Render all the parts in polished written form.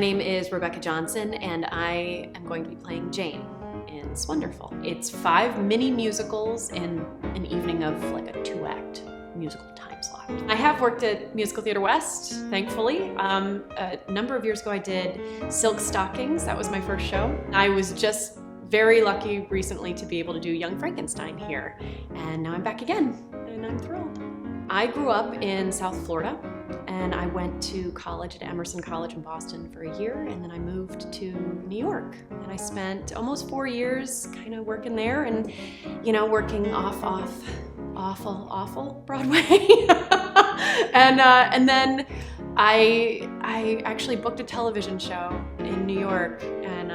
name is Rebecca Johnson, and I am going to be playing Jane in Wonderful. It's 5 mini musicals in an evening of like a 2-act musical time slot. I have worked at Musical Theater West, thankfully. A number of years ago I did Silk Stockings. That was my first show. I was just very lucky recently to be able to do Young Frankenstein here, and now I'm back again, and I'm thrilled. I grew up in South Florida, and I went to college at Emerson College in Boston for a year, and then I moved to New York. And I spent almost 4 years kind of working there and, you know, working awful Broadway. and then I actually booked a television show in New York, and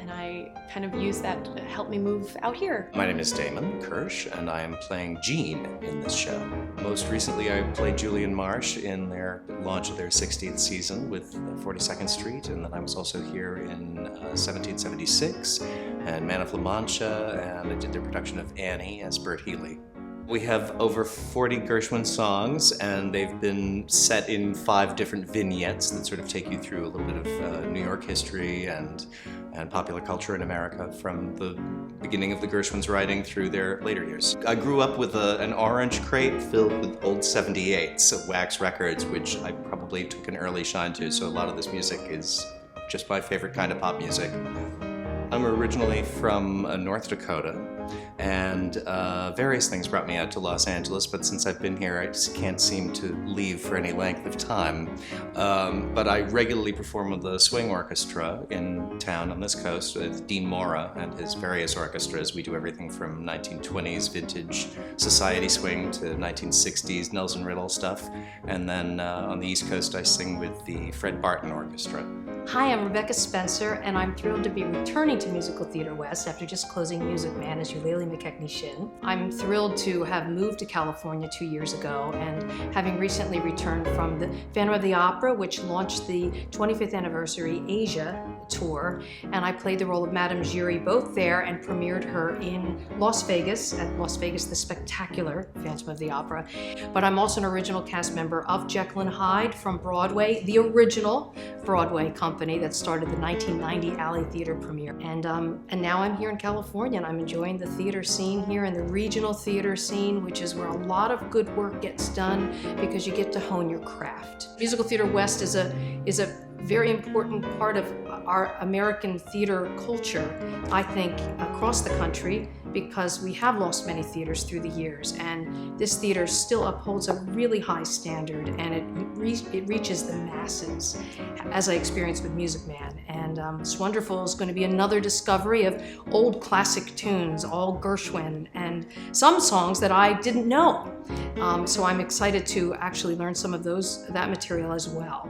I kind of used that to help me move out here. My name is Damon Kirsch, and I am playing Jean in this show. Most recently, I played Julian Marsh in their launch of their 60th season with 42nd Street, and then I was also here in 1776 and Man of La Mancha, and I did their production of Annie as Bert Healy. We have over 40 Gershwin songs, and they've been set in 5 different vignettes that sort of take you through a little bit of New York history and popular culture in America from the beginning of the Gershwins' writing through their later years. I grew up with an orange crate filled with old 78s of wax records, which I probably took an early shine to, so a lot of this music is just my favorite kind of pop music. I'm originally from North Dakota, and various things brought me out to Los Angeles, but since I've been here, I just can't seem to leave for any length of time. But I regularly perform with the swing orchestra in town on this coast with Dean Mora and his various orchestras. We do everything from 1920s vintage society swing to 1960s Nelson Riddle stuff. And then on the East Coast, I sing with the Fred Barton Orchestra. Hi, I'm Rebecca Spencer, and I'm thrilled to be returning to Musical Theater West after just closing Music Man as Eulalie McKechnie Shin. I'm thrilled to have moved to California 2 years ago, and having recently returned from the Phantom of the Opera, which launched the 25th anniversary Asia tour, and I played the role of Madame Giry both there and premiered her in Las Vegas, at Las Vegas the Spectacular Phantom of the Opera. But I'm also an original cast member of Jekyll and Hyde from Broadway, the original Broadway company that started the 1990 Alley Theater premiere. And now I'm here in California, and I'm enjoying the theater scene here and the regional theater scene, which is where a lot of good work gets done because you get to hone your craft. Musical Theater West is a very important part of our American theater culture, I think, across the country, because we have lost many theaters through the years, and this theater still upholds a really high standard, and it reaches the masses, as I experienced with Music Man. And It's Wonderful is going to be another discovery of old classic tunes, all Gershwin, and some songs that I didn't know. So I'm excited to actually learn some of that material as well.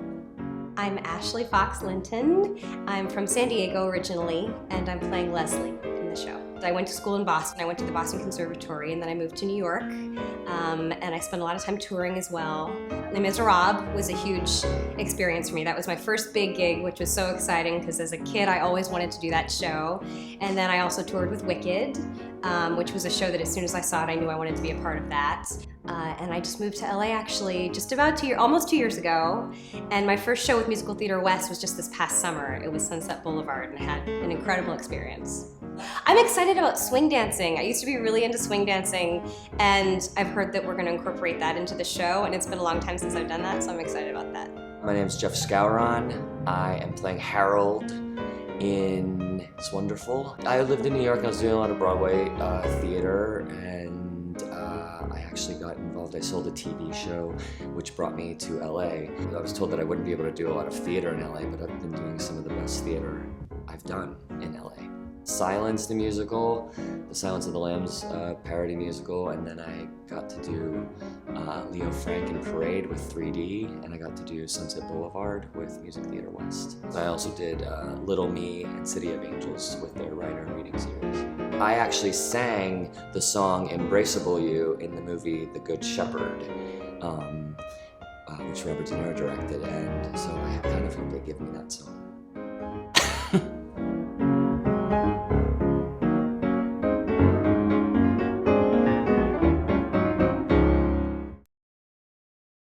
I'm Ashley Fox Linton. I'm from San Diego originally, and I'm playing Leslie in the show. I went to school in Boston. I went to the Boston Conservatory, and then I moved to New York, and I spent a lot of time touring as well. Les Miserables was a huge experience for me. That was my first big gig, which was so exciting because as a kid I always wanted to do that show. And then I also toured with Wicked, which was a show that as soon as I saw it I knew I wanted to be a part of that. And I just moved to LA actually just about almost 2 years ago. And my first show with Musical Theater West was just this past summer. It was Sunset Boulevard, and I had an incredible experience. I'm excited about swing dancing. I used to be really into swing dancing, and I've heard that we're going to incorporate that into the show, and it's been a long time since I've done that, so I'm excited about that. My name is Jeff Scouron. I am playing Harold in It's Wonderful. I lived in New York, and I was doing a lot of Broadway theater, and I actually got involved. I sold a TV show, which brought me to LA. I was told that I wouldn't be able to do a lot of theater in LA, but I've been doing some of the best theater I've done in LA. Silence the musical, the Silence of the Lambs parody musical, and then I got to do Leo Frank in Parade with 3D, and I got to do Sunset Boulevard with Music Theater West. I also did Little Me and City of Angels with their writer reading series. I actually sang the song Embraceable You in the movie The Good Shepherd, which Robert De Niro directed, and so I kind of hope they give me that song.